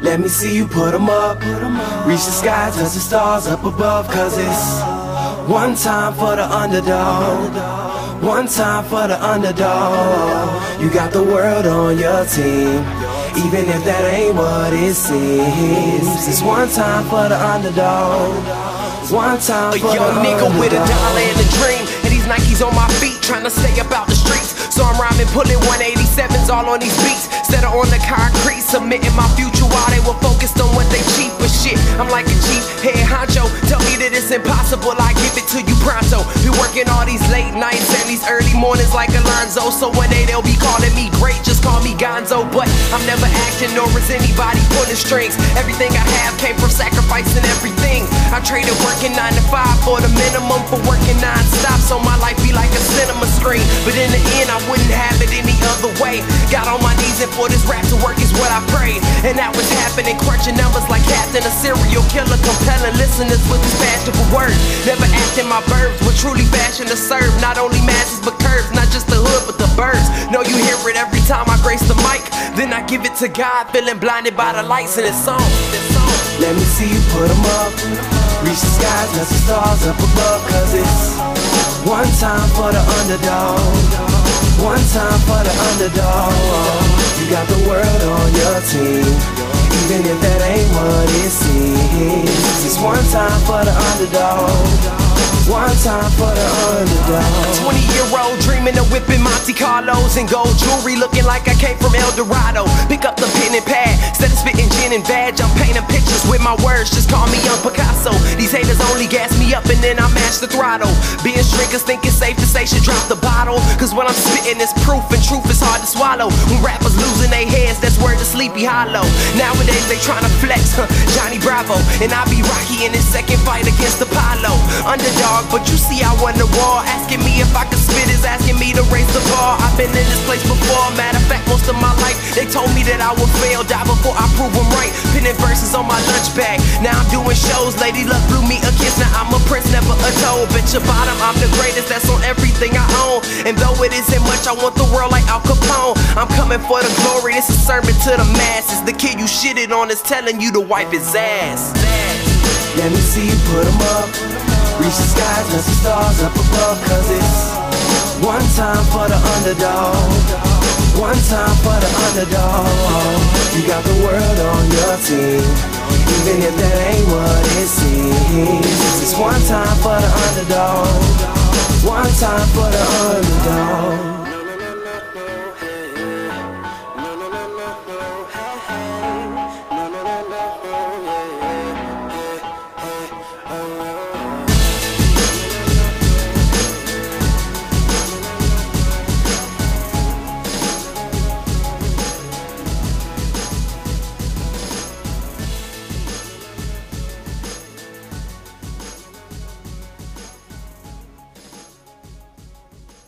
Let me see you put 'em up. Reach the sky, touch the stars up above. Cause it's one time for the underdog. One time for the underdog. You got the world on your team, even if that ain't what it seems. It's one time for the underdog. One time for the underdog. A young nigga with $1 and a dream, and these Nikes on my feet, trying to stay about the streets. So I'm rhyming, pulling 187s all on these beats, instead of on the concrete, submitting my future while they were focused on what they cheap. But shit, I'm like a chief head honcho. Tell me that it's impossible, I give it to you pronto. Be working all these late nights and these early mornings like Alonzo. So one day they'll be calling me great, just call me Gonzo. But I'm never acting, nor is anybody pulling strings. Everything I have came from sacrificing everything. I traded working 9 to 5 for the minimum for working non-stop, so my life be like a cinema screen. But in the end I wouldn't have it any other way. Got on my knees and for this rap to work is what I prayed. And that was happening, crunching numbers like Captain, a serial killer, compelling listeners with his passion for words. Never acting my verbs, but truly fashion to serve not only masses but curves, not just the hood but the birds. Know you hear it every time I grace the mic, then I give it to God, feeling blinded by the lights in this song. Let me see you put 'em up. Reach the skies, touch the stars up above. Cause it's one time for the underdog. One time for the underdog. You got the world on your team, even if that ain't what it seems. It's one time for the underdog. One time for the underdog. 20-year-old dreaming of whipping Monte Carlos and gold jewelry, looking like I came from El Dorado. Pick up the pen and pad, instead of spitting gin and vag, I'm painting pictures with my words, just call me Young Picasso. These haters only gas me up and then I mash the throttle. Being strinkers think it's safe to say should drop the bottle, cause when I'm spitting it's proof, and truth is hard to swallow. When rappers losing their heads, that's word to Sleepy Hollow. Nowadays they tryna flex, Johnny Bravo, and I be Rocky in his second fight against Apollo. Underdog, but you see I won the war. Asking me if I could spit is asking me to raise the bar. I've been in this place before, matter of fact most of my life they told me that I would fail, die before I prove them right. Pinning verses on my lunch bag, now I'm doing shows. Lady Luck blew me a kiss, now I'm a prince, never a toad. Bitch your bottom, I'm the greatest, that's on everything I own. And though it isn't much, I want the world like Al Capone. I'm coming for the glory, this is a sermon to the masses. The kid you shitted on is telling you to wipe his ass. Let me see you put 'em up. Reach the skies, touch the stars up above. Cause it's one time for the underdog. One time for the underdog. You got the world on your team, even if that ain't what it seems. It's one time for the underdog. One time for the underdog.